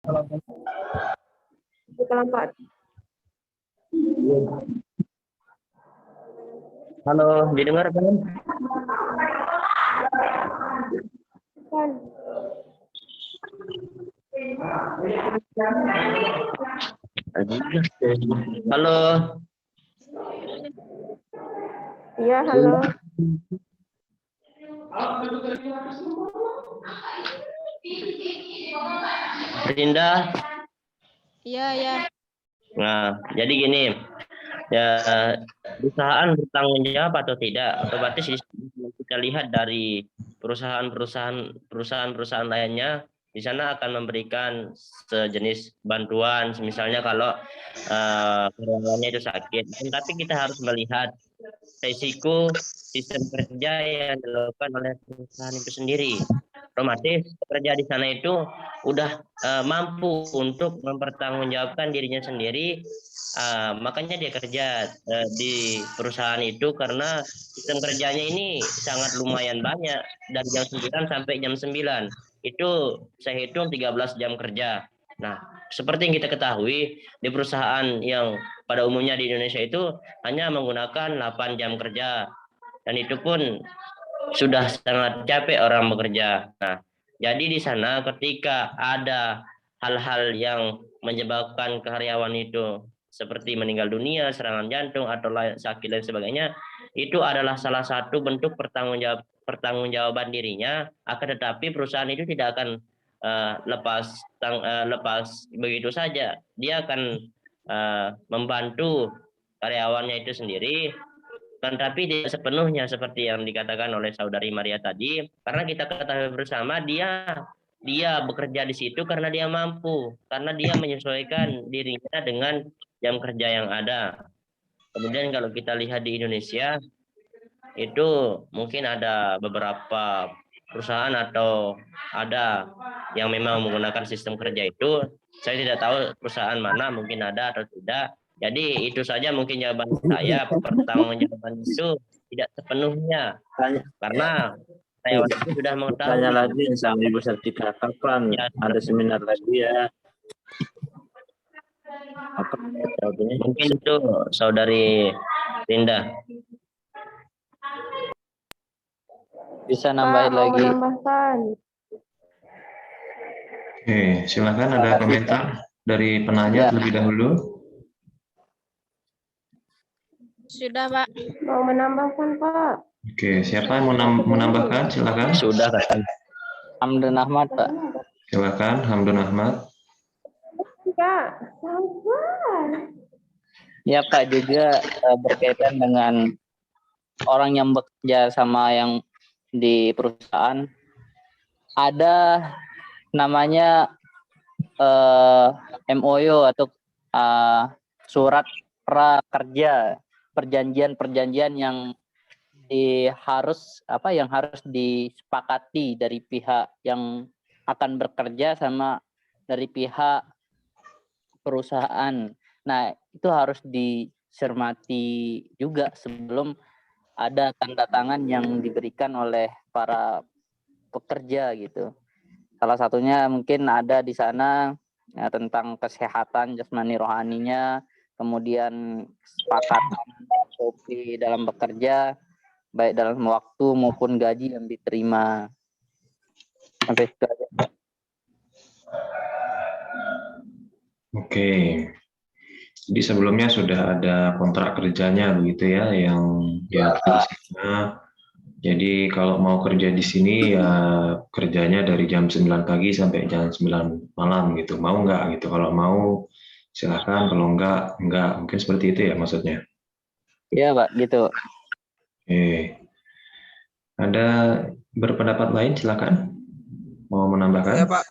Kelompok. Halo, didengar kan? Kan. Halo. Iya, halo. Rinda. Iya, ya. Nah, jadi gini, ya perusahaan bertanggung jawab atau tidak, otomatis kita lihat dari perusahaan lainnya di sana akan memberikan sejenis bantuan, misalnya kalau karyawannya itu sakit. Tapi kita harus melihat risiko sistem kerja yang dilakukan oleh perusahaan itu sendiri. Otomatis pekerja di sana itu udah mampu untuk mempertanggungjawabkan dirinya sendiri, makanya dia kerja di perusahaan itu karena sistem kerjanya ini sangat lumayan banyak dari jam 9 sampai jam 9. Itu saya hitung 13 jam kerja. Nah, seperti yang kita ketahui di perusahaan yang pada umumnya di Indonesia itu hanya menggunakan 8 jam kerja, dan itu pun sudah sangat capek orang bekerja. Nah, jadi di sana ketika ada hal-hal yang menyebabkan karyawan itu seperti meninggal dunia, serangan jantung atau sakit dan sebagainya, itu adalah salah satu bentuk pertanggungjawaban dirinya. Akan tetapi perusahaan itu tidak akan lepas begitu saja. Dia akan membantu karyawannya itu sendiri, kan, tapi tidak sepenuhnya seperti yang dikatakan oleh saudari Maria tadi, karena kita ketahui bersama dia bekerja di situ karena dia mampu, karena dia menyesuaikan dirinya dengan jam kerja yang ada. Kemudian kalau kita lihat di Indonesia itu mungkin ada beberapa perusahaan atau ada yang memang menggunakan sistem kerja itu. Saya tidak tahu perusahaan mana, mungkin ada atau tidak. Jadi itu saja mungkin jawaban saya. Pertanggungjawaban itu tidak sepenuhnya karena karyawan itu sudah mengetahui. Tanya lagi sama Ibu Sartika, kapan Ya, ada seminar lagi ya? Apa jawabnya? mungkin itu saudari Rinda. Bisa Pak, nambahin mau lagi. menambahkan. Oke, silakan ada komentar dari penanya terlebih dahulu. Sudah, Pak. Mau menambahkan, Pak. Oke, siapa yang mau menambahkan? Silakan. Sudah kan? Hamdan Ahmad, Pak. Silakan, Hamdun Ahmad. Pak, sabar. Ya, Pak, juga berkaitan dengan orang yang bekerja sama yang di perusahaan. Ada namanya MOU atau surat prakerja, perjanjian yang harus disepakati dari pihak yang akan bekerja sama dari pihak perusahaan. Nah, itu harus dicermati juga sebelum ada tanda tangan yang diberikan oleh para pekerja gitu. Salah satunya mungkin ada di sana ya, tentang kesehatan jasmani rohaninya, kemudian kesepakatan SOP dalam bekerja, baik dalam waktu maupun gaji yang diterima. Sampai situ aja. Oke. Jadi sebelumnya sudah ada kontrak kerjanya begitu ya yang diatur di sana. Jadi kalau mau kerja di sini ya kerjanya dari jam 9 pagi sampai jam 9 malam gitu. Mau nggak gitu? Kalau mau silakan, kalau enggak. Mungkin seperti itu ya maksudnya. Iya, Pak, gitu. Oke. Ada berpendapat lain silakan. Mau menambahkan? Saya, Pak.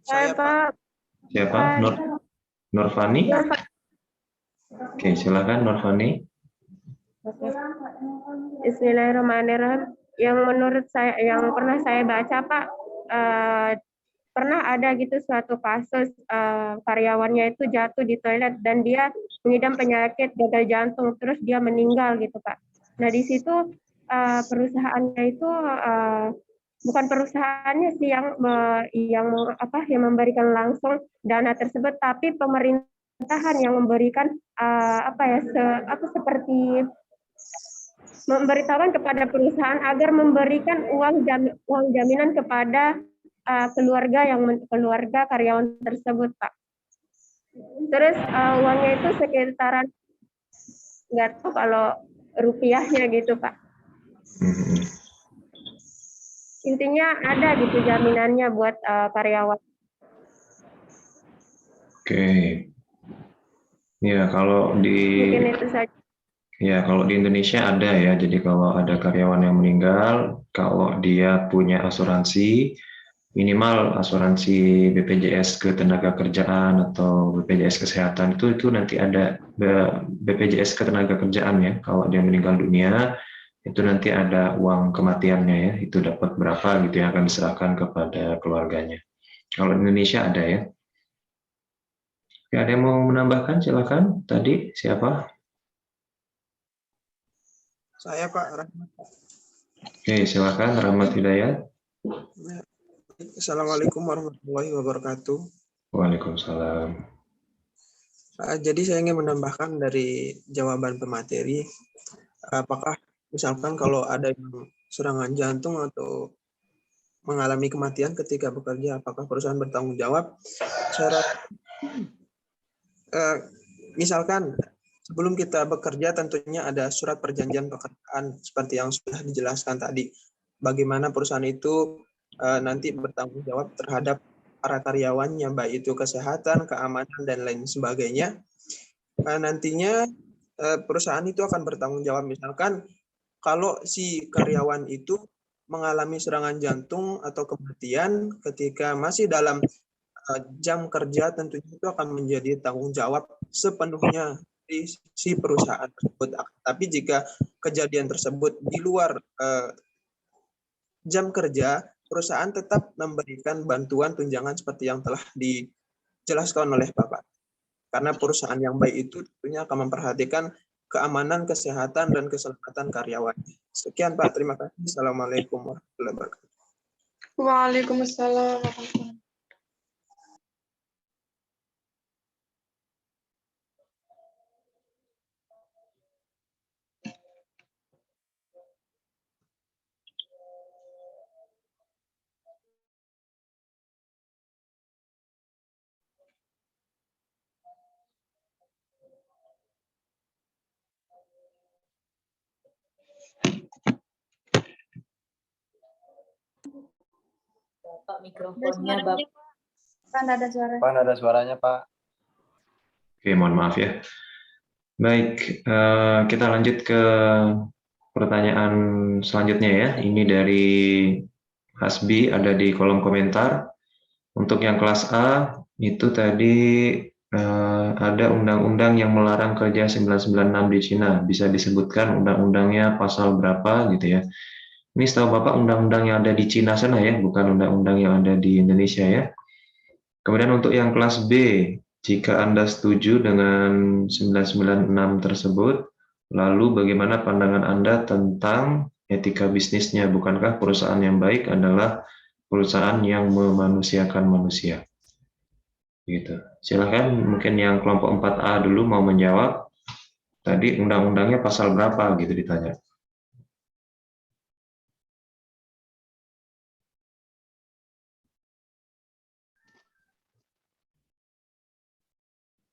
Saya, Pak. Siapa? Nurfani? Oke, silakan Nurfani. Bismillahirrahmanirrahim. Yang menurut saya, yang pernah saya baca, Pak, pernah ada gitu suatu kasus karyawannya itu jatuh di toilet dan dia mengidap penyakit gagal jantung, terus dia meninggal gitu, Pak. Nah, di situ perusahaannya itu bukan perusahaannya sih yang memberikan langsung dana tersebut, tapi pemerintahan yang memberikan seperti memberitahukan kepada perusahaan agar memberikan uang jaminan kepada keluarga karyawan tersebut, Pak. Terus uangnya itu sekitaran, nggak tahu kalau rupiahnya gitu, Pak. Intinya ada gitu jaminannya buat karyawan. Oke. Ya, kalau Mungkin itu saja. Ya, kalau di Indonesia ada ya. Jadi kalau ada karyawan yang meninggal, kalau dia punya asuransi, minimal asuransi BPJS Ketenagakerjaan atau BPJS Kesehatan itu nanti ada BPJS Ketenagakerjaan ya. Kalau dia meninggal dunia, itu nanti ada uang kematiannya ya. Itu dapat berapa gitu yang akan diserahkan kepada keluarganya. Kalau di Indonesia ada ya. Ya, ada yang mau menambahkan? Silakan. Tadi siapa? Saya Pak Rahmat. Oke, silakan Rahmat Hidayat. Assalamualaikum warahmatullahi wabarakatuh. Waalaikumsalam. Jadi saya ingin menambahkan dari jawaban pemateri, apakah misalkan kalau ada yang serangan jantung atau mengalami kematian ketika bekerja, apakah perusahaan bertanggung jawab? Saya rasa, misalkan sebelum kita bekerja tentunya ada surat perjanjian pekerjaan seperti yang sudah dijelaskan tadi. Bagaimana perusahaan itu nanti bertanggung jawab terhadap para karyawannya, baik itu kesehatan, keamanan, dan lain sebagainya. Nantinya perusahaan itu akan bertanggung jawab misalkan kalau si karyawan itu mengalami serangan jantung atau kematian ketika masih dalam jam kerja, tentunya itu akan menjadi tanggung jawab sepenuhnya di si perusahaan tersebut. Tapi jika kejadian tersebut di luar jam kerja, perusahaan tetap memberikan bantuan tunjangan seperti yang telah dijelaskan oleh Bapak. Karena perusahaan yang baik itu tentunya akan memperhatikan keamanan, kesehatan, dan keselamatan karyawan. Sekian Pak, terima kasih. Assalamualaikum warahmatullahi wabarakatuh. Waalaikumsalam. Bapak mikrofonnya Bapak. Kan ada suara. Pak, ada suaranya Pak. Oke, mohon maaf ya. Baik, kita lanjut ke pertanyaan selanjutnya ya. Ini dari Hasbi, ada di kolom komentar. Untuk yang kelas A, itu tadi ada undang-undang yang melarang kerja 996 di Cina. Bisa disebutkan undang-undangnya pasal berapa gitu ya. Ini setahu Bapak undang-undang yang ada di Cina sana ya, bukan undang-undang yang ada di Indonesia ya. Kemudian untuk yang kelas B, jika Anda setuju dengan 996 tersebut, lalu bagaimana pandangan Anda tentang etika bisnisnya? Bukankah perusahaan yang baik adalah perusahaan yang memanusiakan manusia? Gitu. Silakan mungkin yang kelompok 4A dulu mau menjawab. Tadi undang-undangnya pasal berapa gitu ditanya.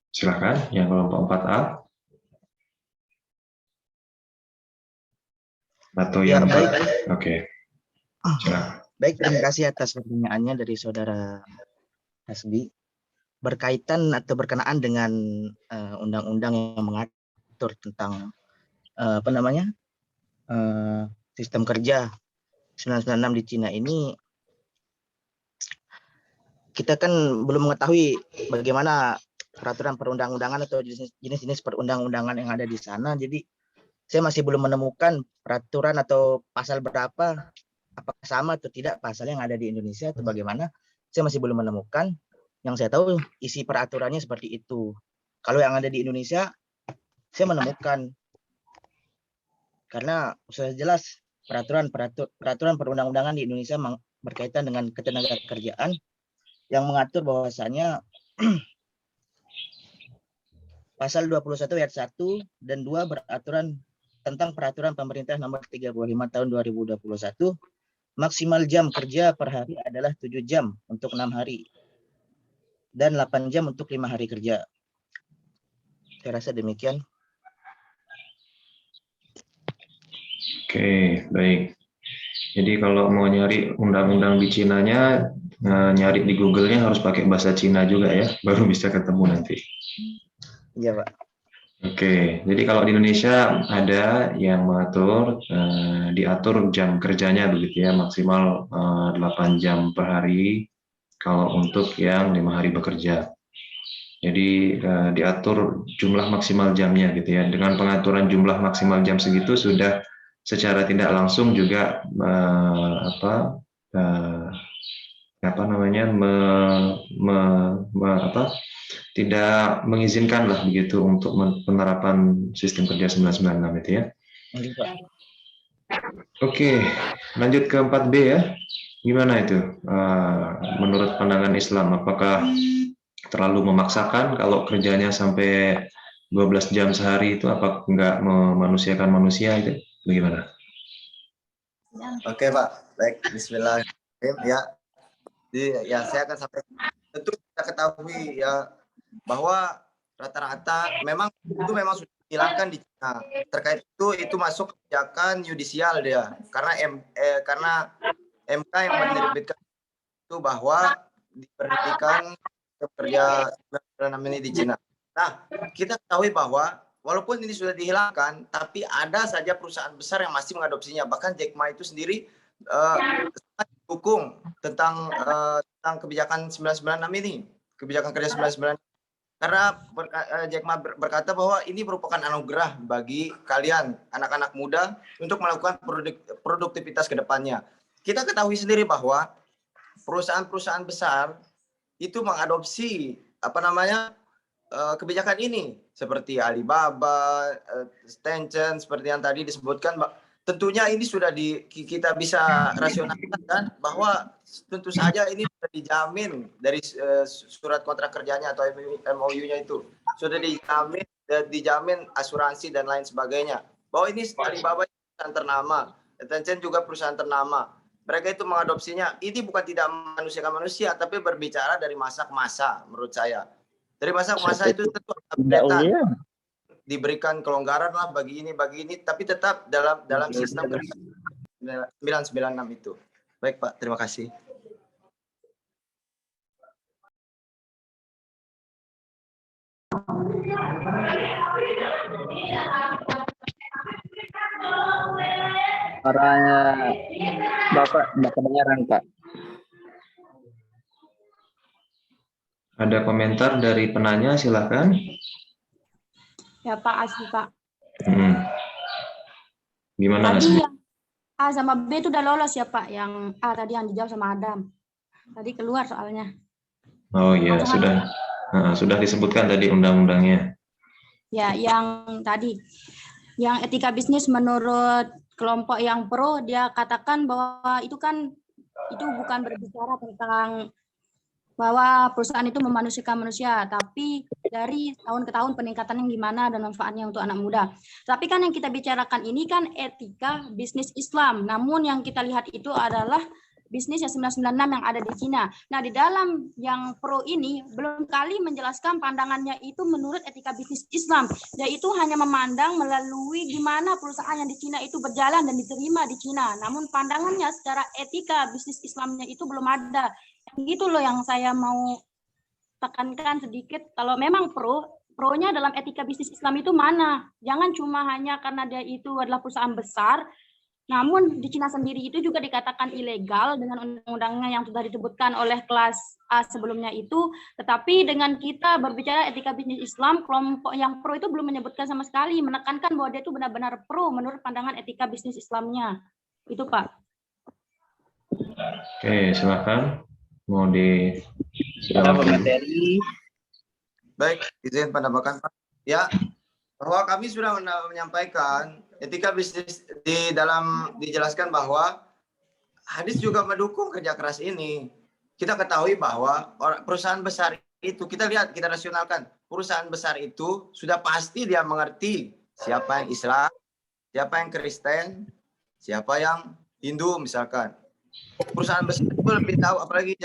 Silakan yang kelompok 4A. Atau Ya, yang baik. Oke. Silakan. Baik, terima kasih atas pertanyaannya dari saudara Hasbi. Berkaitan atau berkenaan dengan undang-undang yang mengatur tentang sistem kerja 996 di Cina ini, kita kan belum mengetahui bagaimana peraturan perundang-undangan atau jenis-jenis perundang-undangan yang ada di sana. Jadi saya masih belum menemukan peraturan atau pasal berapa, apakah sama atau tidak pasal yang ada di Indonesia atau bagaimana. Saya masih belum menemukan. Yang saya tahu isi peraturannya seperti itu. Kalau yang ada di Indonesia, saya menemukan. Karena sudah jelas peraturan perundang-undangan di Indonesia berkaitan dengan ketenagakerjaan yang mengatur bahwasanya pasal 21 ayat 1 dan 2 beraturan tentang peraturan pemerintah nomor 35 tahun 2021, maksimal jam kerja per hari adalah 7 jam untuk 6 hari dan 8 jam untuk 5 hari kerja. Saya rasa demikian. Oke, baik. Jadi kalau mau nyari undang-undang di Cinanya, nyari di Google-nya harus pakai bahasa Cina juga ya, baru bisa ketemu nanti. Iya, Pak. Oke, jadi kalau di Indonesia ada yang mengatur, diatur jam kerjanya begitu ya, maksimal 8 jam per hari kalau untuk yang 5 hari bekerja. Jadi diatur jumlah maksimal jamnya gitu ya. Dengan pengaturan jumlah maksimal jam segitu sudah secara tidak langsung juga tidak mengizinkan lah begitu untuk penerapan sistem kerja 996 itu ya. Oke, lanjut ke 4B ya. Gimana itu menurut pandangan Islam? Apakah terlalu memaksakan kalau kerjanya sampai 12 jam sehari itu, apa enggak memanusiakan manusia itu? Bagaimana? Oke Pak, baik. Bismillahirrahmanirrahim. Ya, ya saya akan sampaikan. Tentu kita ketahui ya bahwa rata-rata memang sudah dihilangkan di China. Terkait itu masuk kebijakan yudisial dia, karena MK yang menerbitkan itu bahwa diberhentikan kerja 96 ini di China. Nah, kita ketahui bahwa walaupun ini sudah dihilangkan, tapi ada saja perusahaan besar yang masih mengadopsinya. Bahkan Jack Ma itu sendiri dukung tentang kebijakan 996 ini, kebijakan kerja 996. Karena Jack Ma berkata bahwa ini merupakan anugerah bagi kalian, anak-anak muda, untuk melakukan produktivitas ke depannya. Kita ketahui sendiri bahwa perusahaan-perusahaan besar itu mengadopsi kebijakan ini, seperti Alibaba, Tencent, seperti yang tadi disebutkan. Tentunya ini sudah kita bisa rasionalkan bahwa tentu saja ini sudah dijamin dari surat kontrak kerjanya atau MOU-nya itu sudah dijamin asuransi dan lain sebagainya, bahwa ini Alibaba perusahaan ternama, Tencent juga perusahaan ternama. Mereka itu mengadopsinya. Ini bukan tidak manusiakan manusia, tapi berbicara dari masa ke masa, menurut saya. Dari masa ke masa itu tentu diberikan kelonggaran lah bagi ini, tapi tetap dalam sistem 996 itu. Baik Pak, terima kasih. Suaranya Bapak kedengaran, Pak. Ada komentar dari penanya, silakan. Ya Pak, Asli Pak. Gimana Tadi Asli? yang A sama B itu udah lolos ya Pak, yang A tadi yang dijawab sama Adam. Tadi keluar soalnya. Oh iya, sudah disebutkan tadi undang-undangnya. Ya, yang tadi, yang etika bisnis menurut kelompok yang pro, dia katakan bahwa itu bukan berbicara tentang bahwa perusahaan itu memanusiakan manusia, tapi dari tahun ke tahun peningkatannya gimana dan manfaatnya untuk anak muda. Tapi kan yang kita bicarakan ini kan etika bisnis Islam, namun yang kita lihat itu adalah bisnis yang 996 yang ada di Cina. Nah, di dalam yang pro ini belum kali menjelaskan pandangannya itu menurut etika bisnis Islam, yaitu hanya memandang melalui gimana perusahaan yang di Cina itu berjalan dan diterima di Cina. Namun pandangannya secara etika bisnis Islamnya itu belum ada. Gitu loh yang saya mau tekankan sedikit. Kalau memang pro-nya dalam etika bisnis Islam itu mana? Jangan cuma hanya karena dia itu adalah perusahaan besar, namun di Cina sendiri itu juga dikatakan ilegal dengan undang-undangnya yang sudah disebutkan oleh kelas A sebelumnya itu. Tetapi dengan kita berbicara etika bisnis Islam, kelompok yang pro itu belum menyebutkan sama sekali, menekankan bahwa dia itu benar-benar pro menurut pandangan etika bisnis Islamnya. Itu Pak. Oke, silakan. Mau Ada materi. Baik, izin penambahkan Pak. Ya, bahwa kami sudah menyampaikan etika bisnis dijelaskan bahwa hadis juga mendukung kerja keras ini. Kita ketahui bahwa perusahaan besar itu, kita lihat, kita rasionalkan. Perusahaan besar itu sudah pasti dia mengerti siapa yang Islam, siapa yang Kristen, siapa yang Hindu misalkan. Perusahaan besar itu lebih tahu, apalagi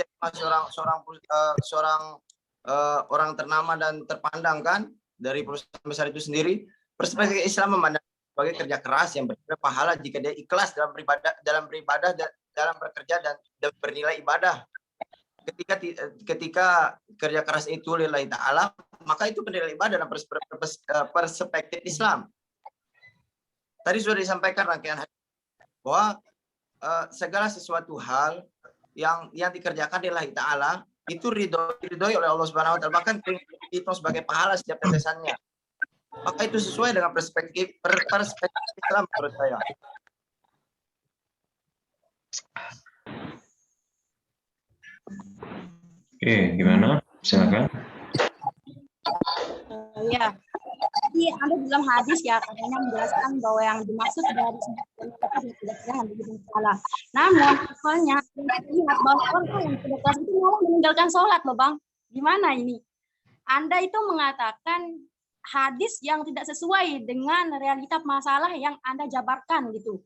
seorang orang ternama dan terpandang kan dari perusahaan besar itu sendiri. Perspektif Islam memandang sebagai kerja keras yang bernilai pahala jika dia ikhlas dalam beribadah, dalam bekerja dan bernilai ibadah. Ketika kerja keras itu lillahi ta'ala, maka itu bernilai ibadah dalam perspektif Islam. Tadi sudah disampaikan rangkaian hadis bahwa segala sesuatu hal yang dikerjakan lillahi ta'ala itu ridhoi oleh Allah Subhanahu wa taala, bahkan itu sebagai pahala setiap tetesannya. Maka itu sesuai dengan perspektif Islam menurut saya. Oke, gimana? Silakan. Ya, jadi Anda dalam hadis ya katanya menjelaskan bahwa yang dimaksud dari tidak salah. Namun, misalnya lihat bahwa orang yang tidak keras itu malah meninggalkan sholat loh Bang. Gimana ini? Anda itu mengatakan hadis yang tidak sesuai dengan realita masalah yang Anda jabarkan gitu.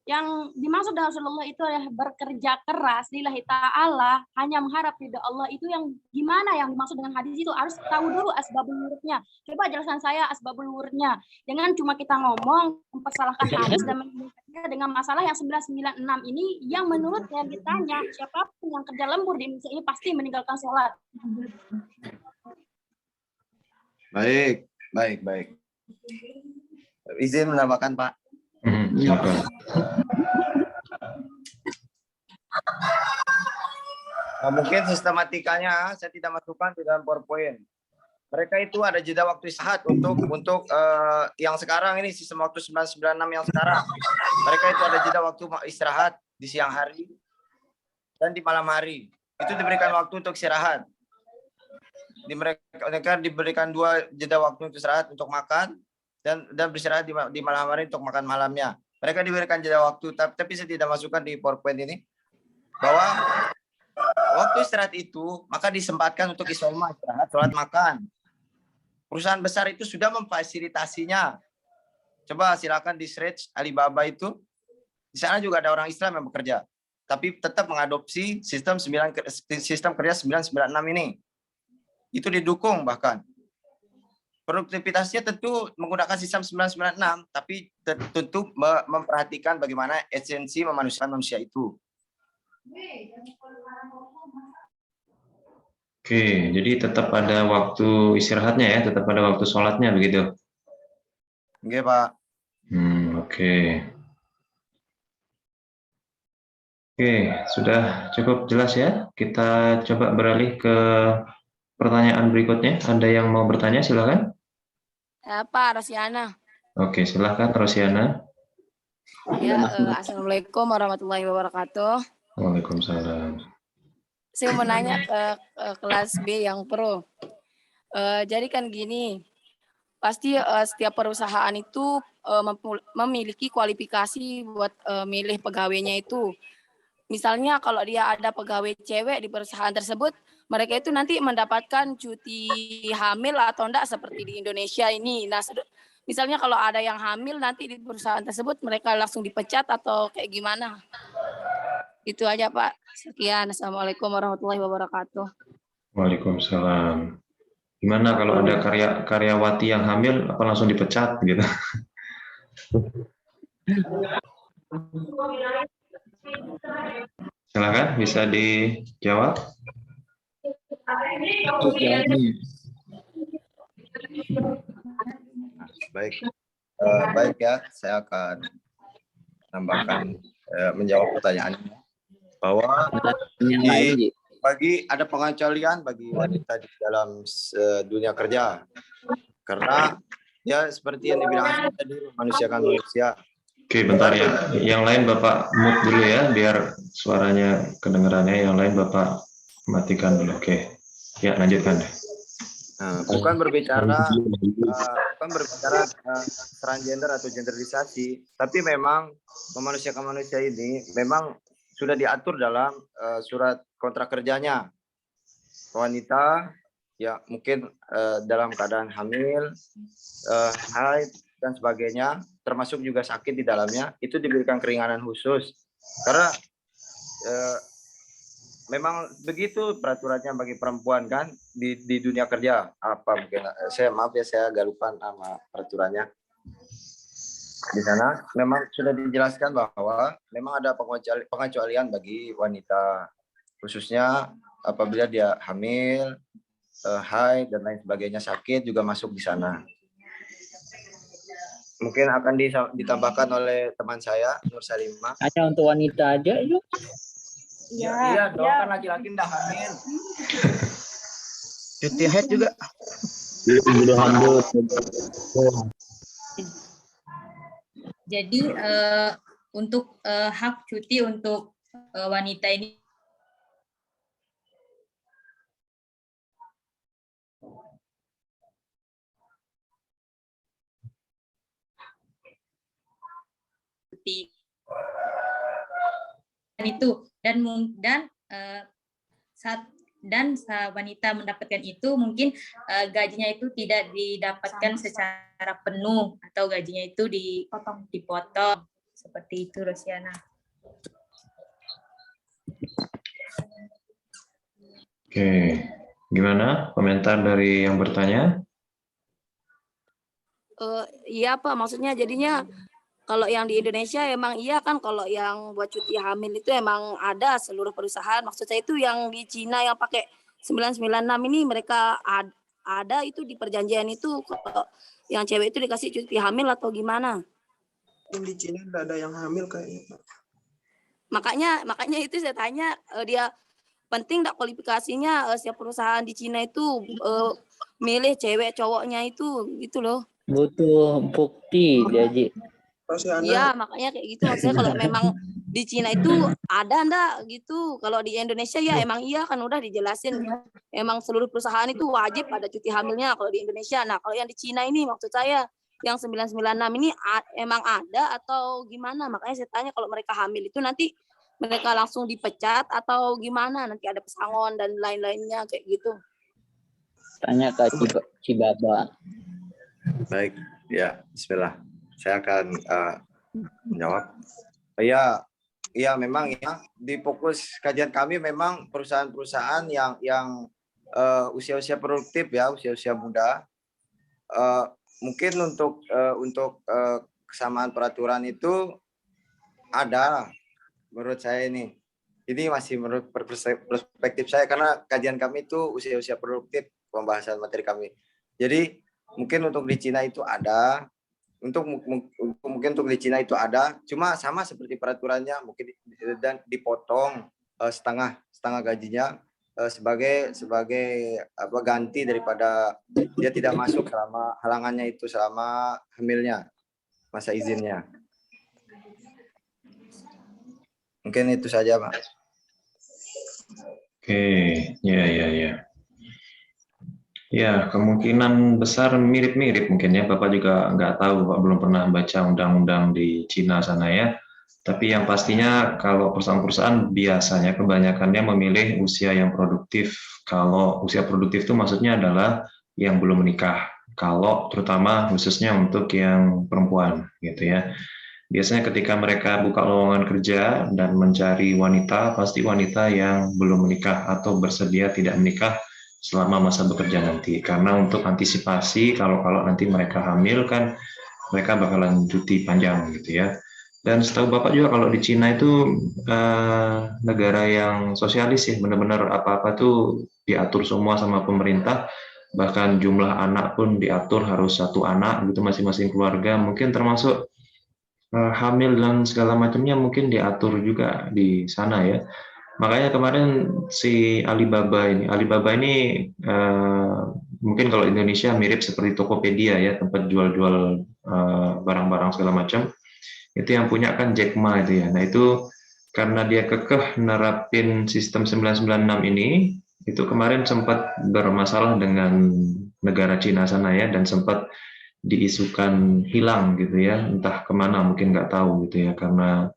Yang dimaksud dari Rasulullah itu adalah bekerja keras lillahi ta'ala, hanya mengharap ridha Allah. Itu yang gimana yang dimaksud dengan hadis itu? Harus tahu dulu asbabul wurudnya. Coba jelaskan saya asbabul wurudnya. Jangan cuma kita ngomong mempersalahkan hadis dan menghubungkannya dengan masalah yang 996 ini yang menurut realitanya siapapun yang kerja lembur di Indonesia ini pasti meninggalkan sholat. Baik. Izin menambahkan Pak. Nah, mungkin sistematikanya saya tidak masukkan di dalam PowerPoint. Mereka itu ada jeda waktu istirahat untuk yang sekarang ini sistem waktu 996 yang sekarang. Mereka itu ada jeda waktu istirahat di siang hari dan di malam hari. Itu diberikan waktu untuk istirahat. Mereka diberikan 2 jeda waktu untuk istirahat untuk makan dan beristirahat di malam hari untuk makan malamnya. Mereka diberikan jeda waktu, tapi saya tidak masukkan di PowerPoint ini bahwa waktu istirahat itu maka disempatkan untuk isolma, istirahat, sholat, makan. Perusahaan besar itu sudah memfasilitasinya. Coba silakan di search Alibaba itu, di sana juga ada orang Islam yang bekerja, tapi tetap mengadopsi sistem kerja 996 ini. Itu didukung bahkan. Produktivitasnya tentu menggunakan sistem 996, tapi tentu memperhatikan bagaimana esensi memanusiakan manusia itu. Oke, jadi tetap ada waktu istirahatnya ya, tetap ada waktu sholatnya begitu. Oke, Pak. Oke. Oke, sudah cukup jelas ya. Kita coba beralih ke pertanyaan berikutnya. Ada yang mau bertanya, silakan. Pak Rosiana. Oke, silakan Rosiana. Ya, Assalamualaikum warahmatullahi wabarakatuh. Waalaikumsalam. Saya mau nanya ke kelas B yang pro. Jadi kan gini, pasti setiap perusahaan itu memiliki kualifikasi buat milih pegawainya itu. Misalnya kalau dia ada pegawai cewek di perusahaan tersebut, mereka itu nanti mendapatkan cuti hamil atau enggak seperti di Indonesia ini. Nah, misalnya kalau ada yang hamil nanti di perusahaan tersebut, mereka langsung dipecat atau kayak gimana? Itu aja Pak. Sekian. Assalamualaikum warahmatullahi wabarakatuh. Waalaikumsalam. Gimana kalau ada karyawati yang hamil, apa langsung dipecat gitu? Silakan, bisa dijawab. Baik ya, saya akan menjawab pertanyaannya bahwa bagi ada pengecualian bagi wanita di dalam dunia kerja karena ya seperti yang dibilang tadi manusia kan manusia. Oke, bentar ya. Yang lain Bapak mute dulu ya, biar suaranya kedengarannya. Yang lain Bapak matikan dulu. Oke, ya lanjutkan. Bukan berbicara transgender atau genderisasi, tapi memang memanusiakan manusia ini memang sudah diatur dalam surat kontrak kerjanya. Wanita ya mungkin dalam keadaan hamil, haid dan sebagainya, termasuk juga sakit di dalamnya, itu diberikan keringanan khusus. Karena memang begitu peraturannya bagi perempuan kan di dunia kerja. Apa mungkin saya maaf ya, saya agak lupa nama peraturannya. Di sana memang sudah dijelaskan bahwa memang ada pengecualian bagi wanita, khususnya apabila dia hamil, haid dan lain sebagainya, sakit juga masuk di sana. Mungkin akan ditambahkan oleh teman saya Nur Salimah. Hanya untuk wanita aja yuk. Iya dong, kan laki-laki udah hamil. Cuti haid juga. Jadi untuk hak cuti untuk wanita ini itu saat wanita mendapatkan itu mungkin gajinya itu tidak didapatkan secara penuh atau gajinya itu dipotong seperti itu, Rosiana. Oke, gimana komentar dari yang bertanya? Iya Pak, maksudnya jadinya kalau yang di Indonesia emang iya kan, kalau yang buat cuti hamil itu emang ada seluruh perusahaan. Maksud saya itu yang di Cina yang pakai 996 ini mereka ada itu di perjanjian itu, kalau yang cewek itu dikasih cuti hamil atau gimana? Yang di Cina tidak ada yang hamil kayaknya, Pak. Makanya itu saya tanya, dia penting enggak kualifikasinya, setiap perusahaan di Cina itu milih cewek cowoknya itu gitu loh. Butuh bukti, Jaji. Iya, makanya kayak gitu. Maksudnya kalau memang di Cina itu ada enggak gitu. Kalau di Indonesia ya emang iya kan udah dijelasin. Emang seluruh perusahaan itu wajib ada cuti hamilnya kalau di Indonesia. Nah, kalau yang di Cina ini maksud saya yang 996 ini emang ada atau gimana? Makanya saya tanya kalau mereka hamil itu nanti mereka langsung dipecat atau gimana? Nanti ada pesangon dan lain-lainnya kayak gitu. Tanya ke Cibaba. Baik, ya, bismillah. Saya akan menjawab. Ya, memang ya di fokus kajian kami memang perusahaan-perusahaan yang usia-usia produktif ya, usia-usia muda. Mungkin untuk kesamaan peraturan itu ada, menurut saya ini masih menurut perspektif saya, karena kajian kami itu usia-usia produktif pembahasan materi kami. Jadi mungkin untuk di Cina itu ada, mungkin untuk di Cina itu ada, cuma sama seperti peraturannya mungkin dan dipotong setengah gajinya sebagai apa ganti daripada dia tidak masuk selama halangannya itu selama hamilnya, masa izinnya. Mungkin itu saja, Pak. Oke, ya. Ya, kemungkinan besar mirip-mirip mungkin ya. Bapak juga nggak tahu, Bapak belum pernah baca undang-undang di Cina sana ya. Tapi yang pastinya kalau perusahaan-perusahaan biasanya kebanyakannya memilih usia yang produktif. Kalau usia produktif itu maksudnya adalah yang belum menikah. Kalau terutama khususnya untuk yang perempuan gitu ya. Biasanya ketika mereka buka lowongan kerja dan mencari wanita, pasti wanita yang belum menikah atau bersedia tidak menikah selama masa bekerja nanti. Karena untuk antisipasi kalau nanti mereka hamil kan mereka bakalan cuti panjang gitu ya. Dan setahu Bapak juga kalau di Cina itu negara yang sosialis ya, benar-benar apa-apa tuh diatur semua sama pemerintah. Bahkan jumlah anak pun diatur harus 1 anak gitu masing-masing keluarga, mungkin termasuk hamil dan segala macamnya mungkin diatur juga di sana ya. Makanya kemarin si Alibaba ini mungkin kalau Indonesia mirip seperti Tokopedia ya, tempat jual-jual barang-barang segala macam. Itu yang punya kan Jack Ma itu ya. Nah itu karena dia kekeh nerapin sistem 996 ini, itu kemarin sempat bermasalah dengan negara Cina sana ya, dan sempat diisukan hilang gitu ya, entah kemana mungkin nggak tahu gitu ya, karena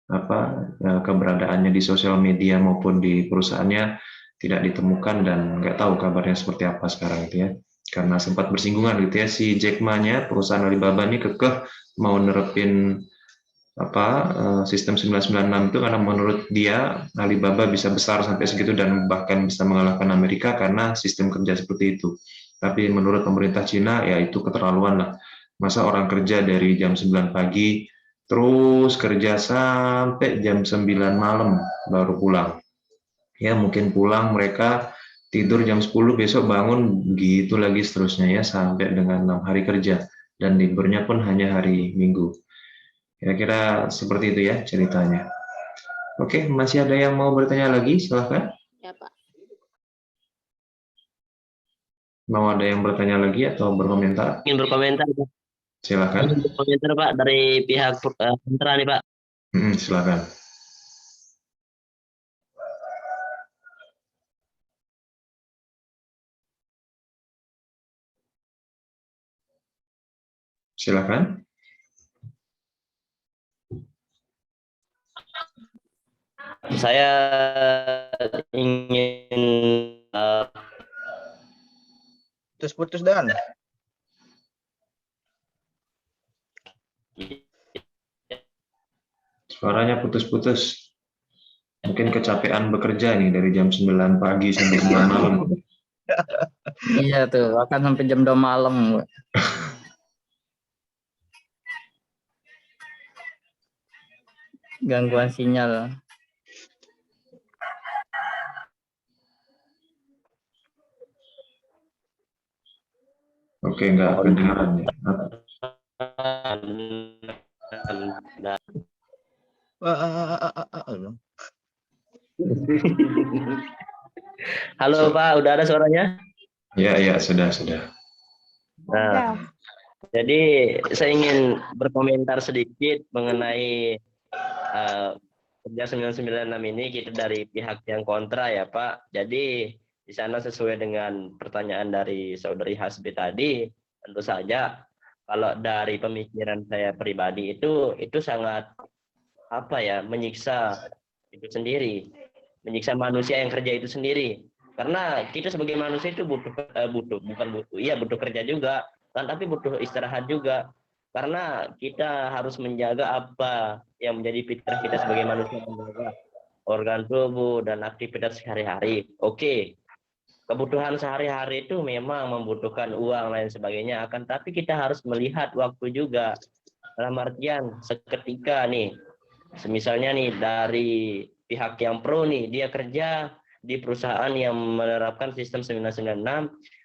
keberadaannya di sosial media maupun di perusahaannya tidak ditemukan dan nggak tahu kabarnya seperti apa sekarang gitu ya. Karena sempat bersinggungan gitu ya, si Jack Ma-nya perusahaan Alibaba ini kekeh mau nerapin sistem 996 itu karena menurut dia Alibaba bisa besar sampai segitu dan bahkan bisa mengalahkan Amerika karena sistem kerja seperti itu. Tapi menurut pemerintah Cina ya itu keterlaluan lah. Masa orang kerja dari jam 9 pagi terus kerja sampai jam 9 malam baru pulang. Ya mungkin pulang mereka tidur jam 10 besok bangun gitu lagi seterusnya ya sampai dengan 6 hari kerja dan liburnya pun hanya hari Minggu. Kira-kira seperti itu ya ceritanya. Oke, masih ada yang mau bertanya lagi? Silahkan. Ya, Pak. Mau ada yang bertanya lagi atau berkomentar? Ingin berkomentar, Pak. Silahkan. Ingin berkomentar, Pak, dari pihak kontra nih, Pak. Silahkan. Silakan. Saya ingin putus-putus Dan. Suaranya putus-putus. Mungkin kecapean bekerja nih dari jam 9 pagi sampai 9 malam. Iya tuh, akan sampai jam 2 malam. Gangguan sinyal. Oke, nggak kedengaran ya. Halo Pak, udah ada suaranya? Ya, sudah. Nah, jadi saya ingin berkomentar sedikit mengenai kerja 996 ini kita dari pihak yang kontra ya Pak. Jadi di sana sesuai dengan pertanyaan dari Saudari Hasbi tadi, tentu saja kalau dari pemikiran saya pribadi itu sangat menyiksa itu sendiri, menyiksa manusia yang kerja itu sendiri. Karena kita sebagai manusia itu butuh kerja juga, kan, tapi butuh istirahat juga. Karena kita harus menjaga apa yang menjadi fitrah kita sebagai manusia, menjaga organ tubuh dan aktivitas sehari-hari. Oke, kebutuhan sehari-hari itu memang membutuhkan uang lain sebagainya, akan tapi kita harus melihat waktu juga. Dalam artian seketika nih, misalnya nih dari pihak yang pro nih, dia kerja di perusahaan yang menerapkan sistem 996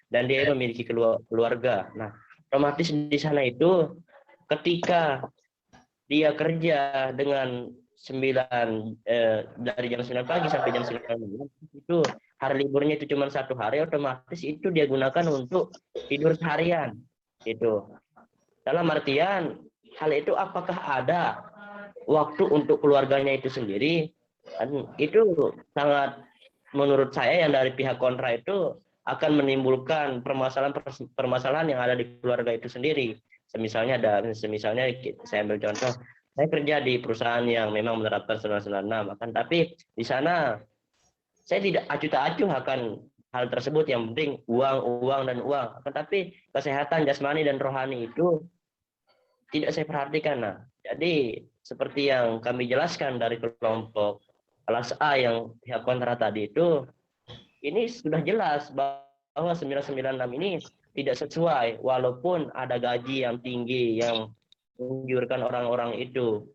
dan dia memiliki keluarga. Nah, otomatis di sana itu ketika dia kerja dengan dari jam 9 pagi sampai jam 9 malam, itu hari liburnya itu cuma 1 hari, otomatis itu dia gunakan untuk tidur seharian. Itu. Dalam artian hal itu apakah ada waktu untuk keluarganya itu sendiri? Dan itu sangat, menurut saya yang dari pihak kontra itu akan menimbulkan permasalahan yang ada di keluarga itu sendiri. Misalnya saya ambil contoh, saya kerja di perusahaan yang memang menerapkan 996, akan tapi di sana saya tidak acuh tak acuh akan hal tersebut, yang penting uang dan uang. Akan tapi kesehatan jasmani dan rohani itu tidak saya perhatikan. Nah, jadi seperti yang kami jelaskan dari kelompok kelas A yang pihak kontra tadi itu, ini sudah jelas bahwa 996 ini tidak sesuai, walaupun ada gaji yang tinggi yang menganjurkan orang-orang itu.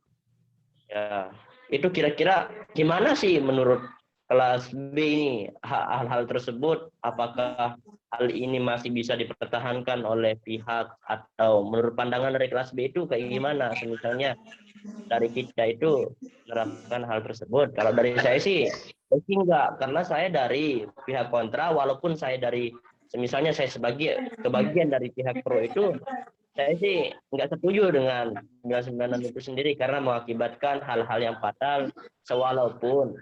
Ya, itu kira-kira gimana sih menurut kelas B ini hal-hal tersebut? Apakah hal ini masih bisa dipertahankan oleh pihak, atau menurut pandangan dari kelas B itu kayak gimana? Misalnya dari kita itu menerapkan hal tersebut. Kalau dari saya sih enggak, karena saya dari pihak kontra, walaupun saya dari misalnya saya kebagian dari pihak pro itu, saya sih nggak setuju dengan 996 itu sendiri karena mengakibatkan hal-hal yang fatal. Walaupun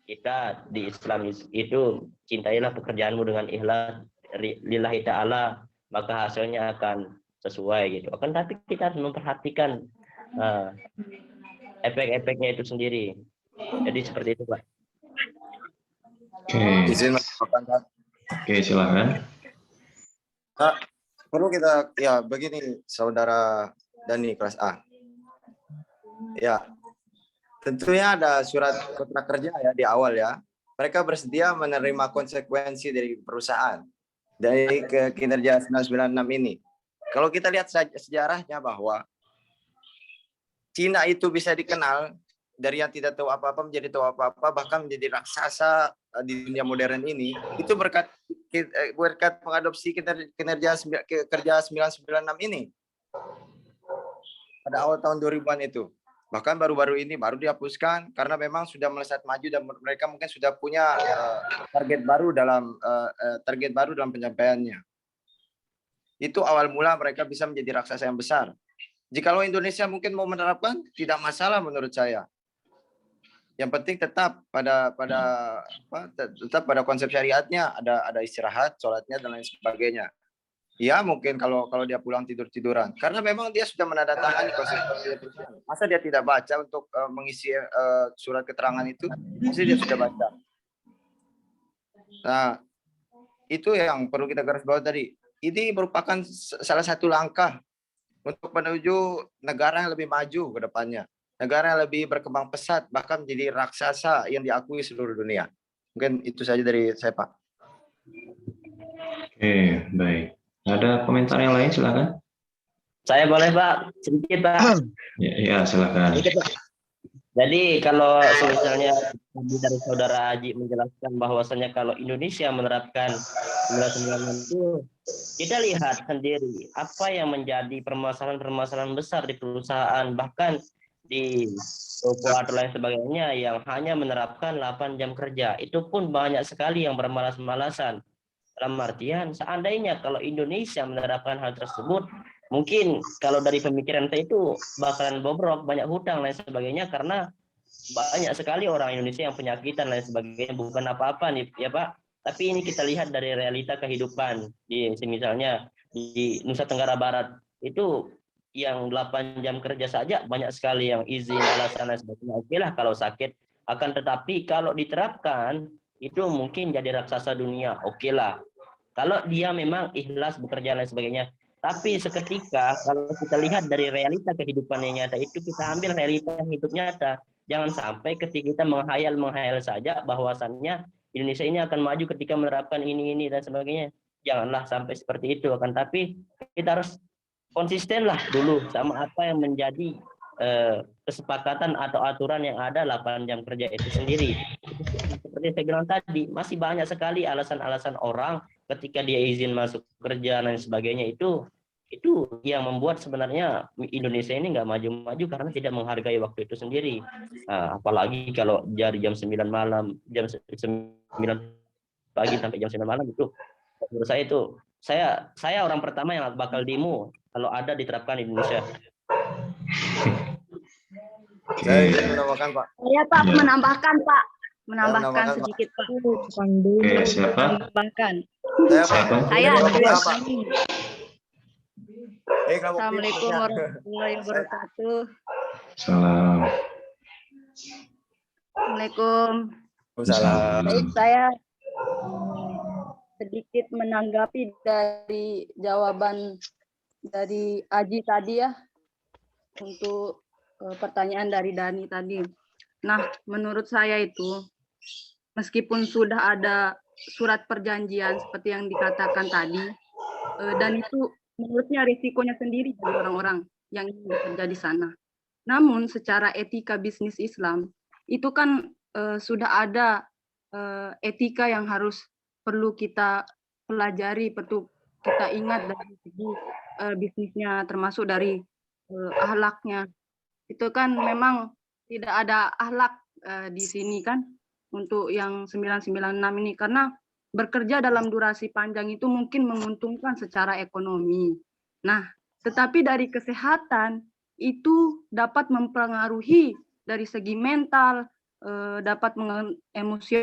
kita di Islam itu cintailah pekerjaanmu dengan ikhlas lillahi ta'ala, maka hasilnya akan sesuai gitu. Akan tapi kita harus memperhatikan efek-efeknya itu sendiri. Jadi seperti itu, Pak. Oke. Izin menambahkan, Pak. Oke, silakan. Nah, perlu kita ya begini, saudara Dani kelas A. Ya, tentunya ada surat kontrak kerja ya di awal ya. Mereka bersedia menerima konsekuensi dari perusahaan dari kinerja 996 ini. Kalau kita lihat sejarahnya bahwa Cina itu bisa dikenal dari yang tidak tahu apa-apa menjadi tahu apa-apa, bahkan menjadi raksasa di dunia modern ini, itu berkat mengadopsi kerja 996 ini pada awal tahun 2000-an itu. Bahkan baru-baru ini baru dihapuskan karena memang sudah melesat maju dan mereka mungkin sudah punya target baru dalam penyampaiannya. Itu awal mula mereka bisa menjadi raksasa yang besar. Jikalau Indonesia mungkin mau menerapkan, tidak masalah menurut saya. Yang penting tetap pada konsep syariatnya, ada istirahat, sholatnya dan lain sebagainya. Ya mungkin kalau dia pulang tidur-tiduran, karena memang dia sudah menandatangani konsep perusahaan. Masa dia tidak baca untuk mengisi surat keterangan itu? Pasti dia sudah baca. Nah, itu yang perlu kita garis bawah tadi. Ini merupakan salah satu langkah untuk menuju negara yang lebih maju ke depannya. Negara yang lebih berkembang pesat, bahkan menjadi raksasa yang diakui seluruh dunia. Mungkin itu saja dari saya, Pak. Oke, baik. Ada komentar yang lain, silakan. Saya boleh, Pak, sedikit, Pak. Ya, silakan. Jadi kalau misalnya dari saudara Haji menjelaskan bahwasannya kalau Indonesia menerapkan 996 itu, kita lihat sendiri apa yang menjadi permasalahan-permasalahan besar di perusahaan, bahkan di toko atau lain sebagainya yang hanya menerapkan 8 jam kerja. Itu pun banyak sekali yang bermalas-malasan. Dalam artian, seandainya kalau Indonesia menerapkan hal tersebut, mungkin kalau dari pemikiran saya itu bakalan bobrok, banyak hutang dan lain sebagainya, karena banyak sekali orang Indonesia yang penyakitan dan lain sebagainya, bukan apa-apa nih ya Pak. Tapi ini kita lihat dari realita kehidupan di misalnya di Nusa Tenggara Barat itu yang 8 jam kerja saja banyak sekali yang izin alasan dan sebagainya. Oke lah kalau sakit, akan tetapi kalau diterapkan itu mungkin jadi raksasa dunia. Oke lah kalau dia memang ikhlas bekerja dan sebagainya. Tapi seketika kalau kita lihat dari realita kehidupan yang nyata itu, kita ambil realita hidup nyata. Jangan sampai ketika kita menghayal saja bahwasannya Indonesia ini akan maju ketika menerapkan ini dan sebagainya. Janganlah sampai seperti itu. Akan tapi kita harus konsistenlah dulu sama apa yang menjadi kesepakatan atau aturan yang ada 8 jam kerja itu sendiri. Seperti saya bilang tadi, masih banyak sekali alasan-alasan orang ketika dia izin masuk kerja dan sebagainya, itu yang membuat sebenarnya Indonesia ini nggak maju-maju karena tidak menghargai waktu itu sendiri. Nah, apalagi kalau dari jam 9 malam, jam 9 pagi sampai jam 9 malam itu, menurut saya itu, saya orang pertama yang bakal demo kalau ada diterapkan di Indonesia. Saya ingin menambahkan, Pak. Saya Pak menambahkan sedikit Pak. Oke, siapa? Menambahkan. Saya. Assalamualaikum warahmatullahi wabarakatuh. Salam. Assalamualaikum. Baik, saya sedikit menanggapi dari jawaban dari Aji tadi ya, untuk pertanyaan dari Dani tadi. Nah, menurut saya itu, meskipun sudah ada surat perjanjian seperti yang dikatakan tadi, dan itu menurutnya risikonya sendiri dari orang-orang yang ingin bekerja di sana. Namun, secara etika bisnis Islam, itu kan sudah ada etika yang perlu kita pelajari, perlu kita ingat dari segi bisnisnya, termasuk dari akhlaknya. Itu kan memang tidak ada akhlak di sini kan untuk yang 996 ini, karena bekerja dalam durasi panjang itu mungkin menguntungkan secara ekonomi. Nah, tetapi dari kesehatan itu dapat mempengaruhi dari segi mental, dapat emosional